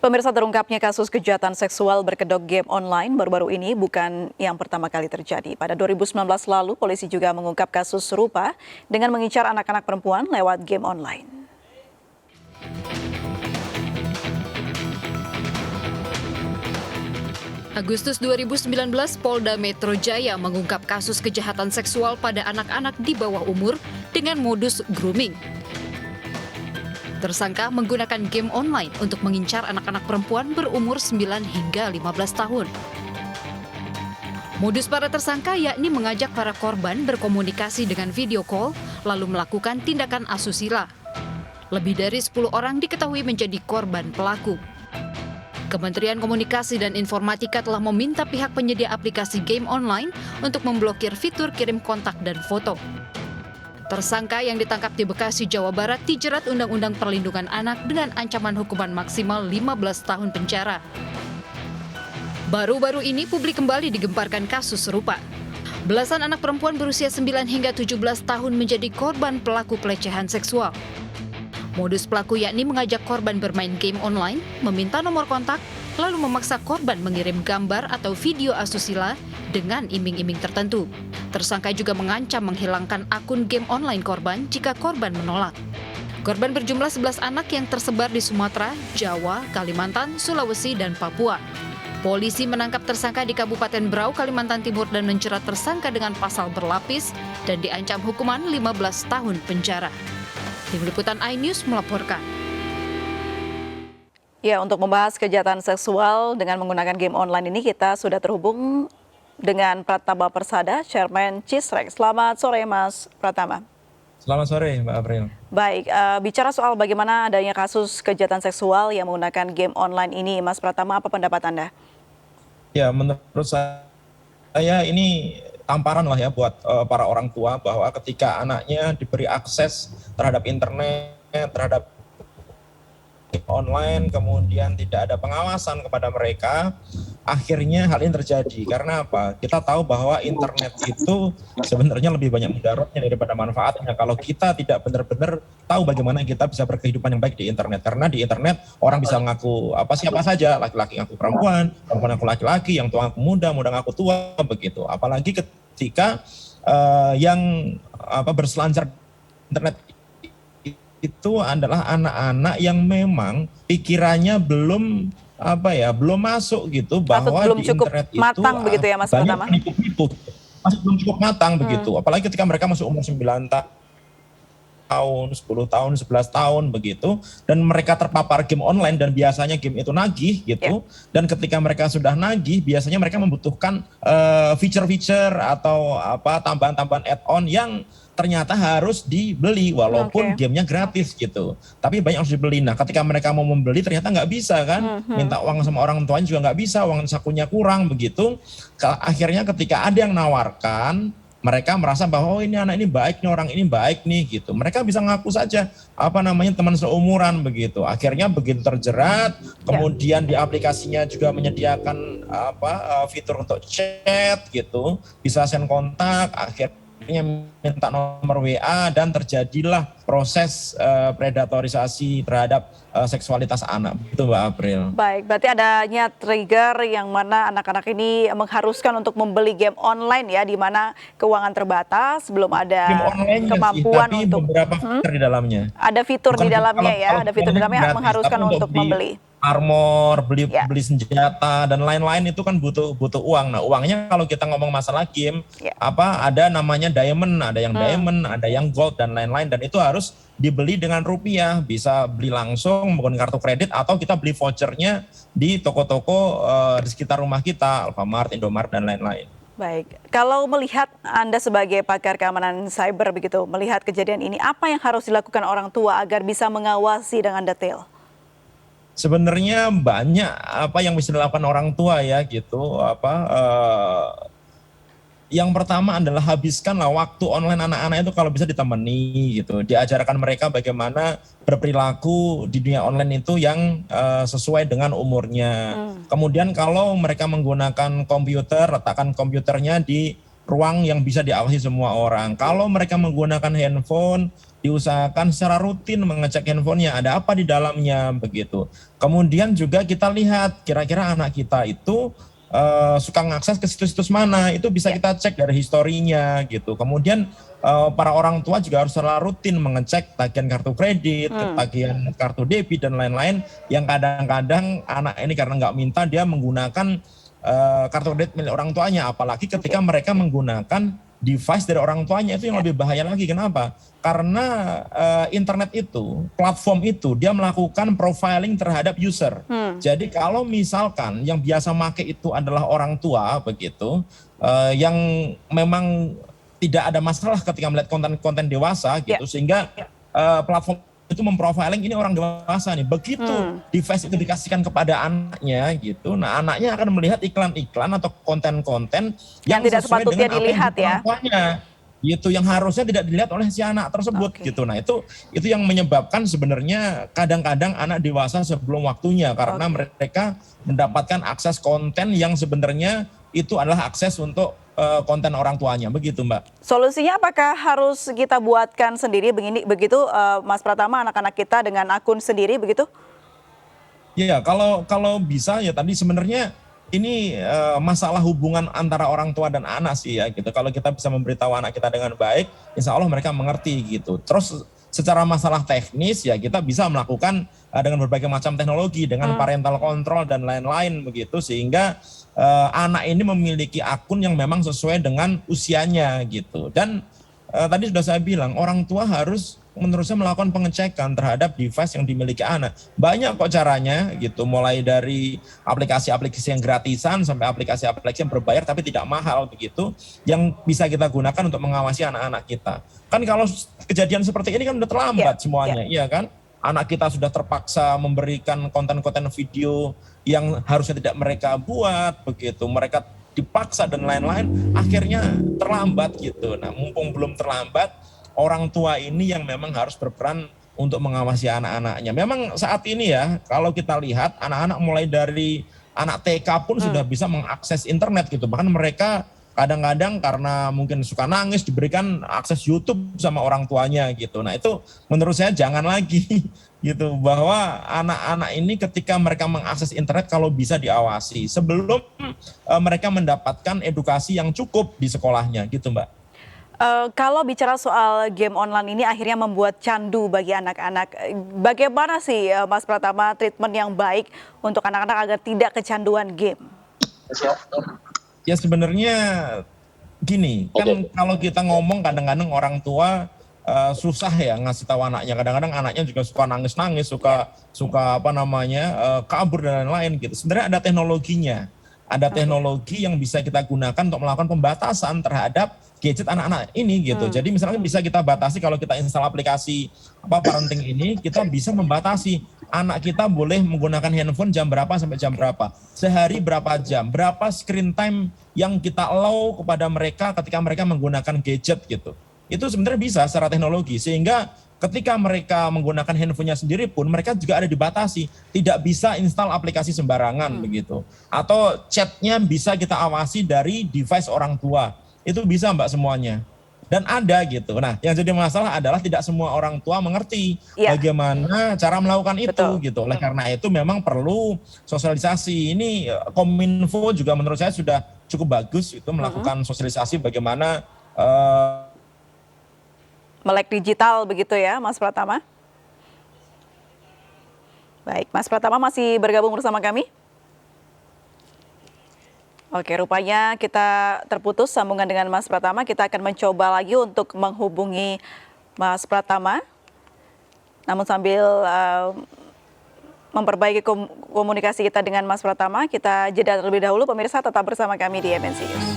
Pemirsa, terungkapnya kasus kejahatan seksual berkedok game online baru-baru ini bukan yang pertama kali terjadi. Pada 2019 lalu, polisi juga mengungkap kasus serupa dengan mengincar anak-anak perempuan lewat game online. Agustus 2019, Polda Metro Jaya mengungkap kasus kejahatan seksual pada anak-anak di bawah umur dengan modus grooming. Tersangka menggunakan game online untuk mengincar anak-anak perempuan berumur 9 hingga 15 tahun. Modus para tersangka yakni mengajak para korban berkomunikasi dengan video call, lalu melakukan tindakan asusila. Lebih dari 10 orang diketahui menjadi korban pelaku. Kementerian Komunikasi dan Informatika telah meminta pihak penyedia aplikasi game online untuk memblokir fitur kirim kontak dan foto. Tersangka yang ditangkap di Bekasi, Jawa Barat dijerat Undang-Undang Perlindungan Anak dengan ancaman hukuman maksimal 15 tahun penjara. Baru-baru ini publik kembali digemparkan kasus serupa. Belasan anak perempuan berusia 9 hingga 17 tahun menjadi korban pelaku pelecehan seksual. Modus pelaku yakni mengajak korban bermain game online, meminta nomor kontak, lalu memaksa korban mengirim gambar atau video asusila dengan iming-iming tertentu. Tersangka juga mengancam menghilangkan akun game online korban jika korban menolak. Korban berjumlah 11 anak yang tersebar di Sumatera, Jawa, Kalimantan, Sulawesi, dan Papua. Polisi menangkap tersangka di Kabupaten Berau, Kalimantan Timur dan menjerat tersangka dengan pasal berlapis dan diancam hukuman 15 tahun penjara. Tim Liputan iNews melaporkan. Ya, untuk membahas kejahatan seksual dengan menggunakan game online ini kita sudah terhubung dengan Pratama Persada, Chairman CISREC. Selamat sore, Mas Pratama. Selamat sore, Mbak April. Baik, bicara soal bagaimana adanya kasus kejahatan seksual yang menggunakan game online ini, Mas Pratama, apa pendapat Anda? Ya, menurut saya ini tamparan lah ya buat para orang tua bahwa ketika anaknya diberi akses terhadap internet, terhadap online, kemudian tidak ada pengawasan kepada mereka, akhirnya hal ini terjadi. Karena apa? Kita tahu bahwa internet itu sebenarnya lebih banyak mudaratnya daripada manfaatnya kalau kita tidak benar-benar tahu bagaimana kita bisa berkehidupan yang baik di internet. Karena di internet orang bisa mengaku siapa saja, laki-laki ngaku perempuan, perempuan ngaku laki-laki, yang tua ngaku muda, muda ngaku tua, begitu. Apalagi ketika yang berselancar internet itu adalah anak-anak yang memang pikirannya belum masuk gitu, bahwa belum di cukup internet itu matang begitu ya, Mas banyak Pratama? penipu-penipu, masih belum cukup matang begitu. Apalagi ketika mereka masuk umur 9 tahun, 10 tahun, 11 tahun begitu, dan mereka terpapar game online dan biasanya game itu nagih gitu. Dan ketika mereka sudah nagih, biasanya mereka membutuhkan feature-feature atau tambahan-tambahan add-on yang ternyata harus dibeli walaupun gamenya gratis gitu. Tapi banyak harus dibeli. Nah, ketika mereka mau membeli ternyata nggak bisa kan, minta uang sama orang tuanya juga nggak bisa, uang sakunya kurang begitu. Akhirnya ketika ada yang nawarkan, mereka merasa bahwa ini anak ini baik nih, orang ini baik nih gitu. Mereka bisa ngaku saja teman seumuran begitu. Akhirnya begitu terjerat, kemudian di aplikasinya juga menyediakan fitur untuk chat gitu, bisa send kontak, akhirnya minta nomor WA dan terjadilah proses predatorisasi terhadap seksualitas anak. Itu Mbak April. Baik, berarti adanya trigger yang mana anak-anak ini mengharuskan untuk membeli game online ya, di mana keuangan terbatas, belum ada kemampuan tapi untuk beberapa fitur di dalamnya. Ada fitur di dalamnya ya, ada fitur di dalamnya mengharuskan untuk membeli. Armor, beli senjata dan lain-lain itu kan butuh uang. Nah, uangnya kalau kita ngomong masalah game, ada namanya diamond, ada yang diamond, ada yang gold dan lain-lain, dan itu harus dibeli dengan rupiah, bisa beli langsung menggunakan kartu kredit atau kita beli vouchernya di toko-toko di sekitar rumah kita, Alfamart, Indomaret dan lain-lain. Baik, kalau melihat Anda sebagai pakar keamanan cyber begitu, melihat kejadian ini, apa yang harus dilakukan orang tua agar bisa mengawasi dengan detail? Sebenarnya banyak yang bisa dilakukan orang tua ya gitu. Yang pertama adalah habiskanlah waktu online anak-anak itu kalau bisa ditemani gitu. Diajarkan mereka bagaimana berperilaku di dunia online itu yang sesuai dengan umurnya. Kemudian kalau mereka menggunakan komputer, letakkan komputernya di ruang yang bisa diawasi semua orang. Kalau mereka menggunakan handphone, diusahakan secara rutin mengecek handphonenya ada apa di dalamnya begitu. Kemudian juga kita lihat kira-kira anak kita itu suka mengakses ke situs-situs mana, itu bisa kita cek dari historinya gitu. Kemudian para orang tua juga harus secara rutin mengecek tagihan kartu kredit, tagihan kartu debit dan lain-lain yang kadang-kadang anak ini karena nggak minta dia menggunakan kartu kredit milik orang tuanya, apalagi ketika mereka menggunakan device dari orang tuanya, itu yang lebih bahaya lagi. Kenapa? Karena internet itu, platform itu dia melakukan profiling terhadap user. Jadi kalau misalkan yang biasa make itu adalah orang tua begitu, yang memang tidak ada masalah ketika melihat konten-konten dewasa gitu, sehingga platform itu memprofiling ini orang dewasa nih. Begitu device itu dikasihkan kepada anaknya gitu, nah anaknya akan melihat iklan-iklan atau konten-konten yang tidak sesuai sepatutnya dengan dilihat apa yang orang tuanya gitu, yang harusnya tidak dilihat oleh si anak tersebut gitu. Nah itu yang menyebabkan sebenarnya kadang-kadang anak dewasa sebelum waktunya karena mereka mendapatkan akses konten yang sebenarnya itu adalah akses untuk konten orang tuanya, begitu Mbak. Solusinya apakah harus kita buatkan sendiri begitu Mas Pratama, anak-anak kita dengan akun sendiri begitu? Iya, kalau bisa ya tadi sebenarnya ini masalah hubungan antara orang tua dan anak sih ya gitu. Kalau kita bisa memberitahu anak kita dengan baik, insya Allah mereka mengerti gitu. Terus secara masalah teknis ya kita bisa melakukan dengan berbagai macam teknologi, dengan parental control dan lain-lain begitu, sehingga anak ini memiliki akun yang memang sesuai dengan usianya gitu. Dan tadi sudah saya bilang orang tua harus menurut saya melakukan pengecekan terhadap device yang dimiliki anak. Banyak kok caranya gitu, mulai dari aplikasi-aplikasi yang gratisan sampai aplikasi-aplikasi yang berbayar tapi tidak mahal begitu, yang bisa kita gunakan untuk mengawasi anak-anak kita. Kan kalau kejadian seperti ini kan udah terlambat semuanya, iya kan? Anak kita sudah terpaksa memberikan konten-konten video yang harusnya tidak mereka buat begitu, mereka dipaksa dan lain-lain, akhirnya terlambat gitu. Nah, mumpung belum terlambat, orang tua ini yang memang harus berperan untuk mengawasi anak-anaknya. Memang saat ini ya, kalau kita lihat anak-anak mulai dari anak TK pun sudah bisa mengakses internet gitu. Bahkan mereka kadang-kadang karena mungkin suka nangis diberikan akses YouTube sama orang tuanya gitu. Nah itu menurut saya jangan lagi gitu, bahwa anak-anak ini ketika mereka mengakses internet kalau bisa diawasi sebelum mereka mendapatkan edukasi yang cukup di sekolahnya gitu Mbak. Kalau bicara soal game online ini akhirnya membuat candu bagi anak-anak, bagaimana sih Mas Pratama treatment yang baik untuk anak-anak agar tidak kecanduan game? Ya sebenarnya gini, kan kalau kita ngomong kadang-kadang orang tua susah ya ngasih tahu anaknya. Kadang-kadang anaknya juga suka nangis-nangis, suka kabur dan lain-lain gitu. Sebenarnya ada teknologinya. Ada teknologi yang bisa kita gunakan untuk melakukan pembatasan terhadap gadget anak-anak ini gitu. Jadi misalnya bisa kita batasi kalau kita install aplikasi parenting ini, kita bisa membatasi anak kita boleh menggunakan handphone jam berapa sampai jam berapa, sehari berapa jam, berapa screen time yang kita allow kepada mereka ketika mereka menggunakan gadget gitu. Itu sebenarnya bisa secara teknologi, sehingga ketika mereka menggunakan handphonenya sendiri pun mereka juga ada dibatasi, tidak bisa install aplikasi sembarangan begitu. Atau chatnya bisa kita awasi dari device orang tua, itu bisa Mbak semuanya. Dan ada gitu. Nah yang jadi masalah adalah tidak semua orang tua mengerti bagaimana cara melakukan itu gitu. Oleh karena itu memang perlu sosialisasi. Ini Kominfo juga menurut saya sudah cukup bagus itu melakukan sosialisasi bagaimana melek digital begitu ya Mas Pratama. Baik, Mas Pratama masih bergabung bersama kami. Oke, rupanya kita terputus sambungan dengan Mas Pratama. Kita akan mencoba lagi untuk menghubungi Mas Pratama. Namun sambil memperbaiki komunikasi kita dengan Mas Pratama, kita jeda terlebih dahulu. Pemirsa tetap bersama kami di MNC News.